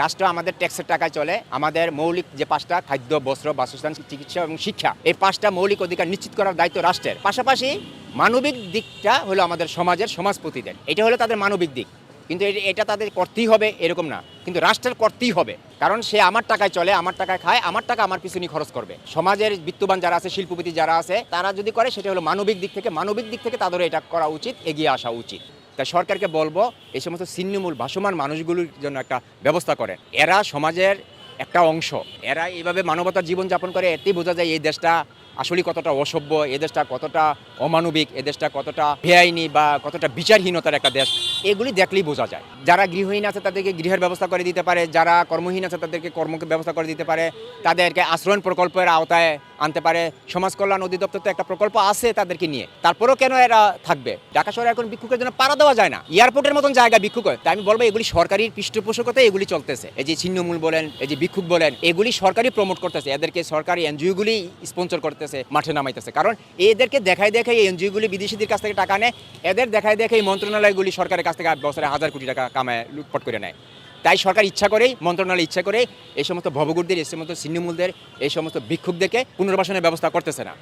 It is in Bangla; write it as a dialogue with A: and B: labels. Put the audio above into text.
A: রাষ্ট্র আমাদের ট্যাক্সের টাকায় চলে। আমাদের মৌলিক যে পাঁচটা খাদ্য, বস্ত্র, বাসস্থান, চিকিৎসা এবং শিক্ষা, এই পাঁচটা মৌলিক অধিকার নিশ্চিত করার দায়িত্ব রাষ্ট্রের। পাশাপাশি মানবিক দিকটা হলো আমাদের সমাজের সমাজপতিদের। এটা হলো তাদের মানবিক দিক, কিন্তু এটা তাদের করতেই হবে এরকম না, কিন্তু রাষ্ট্রের করতেই হবে। কারণ সে আমার টাকায় চলে, আমার টাকায় খায়, আমার টাকা আমার পিছনে খরচ করবে। সমাজের বিত্তবান যারা আছে, শিল্পপতি যারা আছে, তারা যদি করে সেটা হলো মানবিক দিক থেকে তাদের এটা করা উচিত, এগিয়ে আসা উচিত। তাই সরকারকে বলবো এই সমস্ত ছিন্নমূল ভাসমান মানুষগুলোর জন্য একটা ব্যবস্থা করেন। এরা সমাজের একটা অংশ, এরা এইভাবে মানবতার জীবনযাপন করে, এতেই বোঝা যায় এই দেশটা আসলে কতটা অসভ্য, এ দেশটা কতটা অমানবিক, এ দেশটা কতটা বেআইনি বা কতটা বিচারহীনতার একটা দেশ। এগুলি দেখলেই বোঝা যায়। যারা গৃহহীন আছে তাদেরকে গৃহের ব্যবস্থা করে দিতে পারে, যারা কর্মহীন আছে তাদেরকে কর্মকে ব্যবস্থা করে দিতে পারে, তাদেরকে আশ্রয়ণ প্রকল্পের আওতায় আনতে পারে। সমাজ কল্যাণ অধিদপ্তর তো একটা প্রকল্প আছে তাদেরকে নিয়ে, তারপরেও কেন এরা থাকবে? ঢাকা শহরে এখন ভিক্ষুকের জন্য পাড়া দেওয়া যায় না, এয়ারপোর্টের মতন জায়গা ভিক্ষুক। তাই আমি বলবো এগুলি সরকারি পৃষ্ঠপোষকতায় এগুলি চলতেছে। এই যে ছিন্নমূল বলেন, এই যে ভিক্ষুক বলেন, এগুলি সরকারি প্রমোট করতেছে, এদেরকে সরকারি এনজিওগুলি স্পন্সর করতেছে, মাঠে নামাইতেছে। কারণ এদেরকে দেখায় এই এনজিওগুলি বিদেশিদের কাছ থেকে টাকা নেয়, এদের দেখায় এই মন্ত্রণালয়গুলি সরকারের কাছ থেকে বছরে 1000 কোটি টাকা কামায়, লুটপাট করে নেয়। তাই সরকার ইচ্ছা করেই, মন্ত্রণালয় ইচ্ছা করেই এই সমস্ত ভবঘুরদের, এই সমস্ত ছিন্নমূলদের, এই সমস্ত ভিক্ষুকদেরকে পুনর্বাসনের ব্যবস্থা করতেছে না।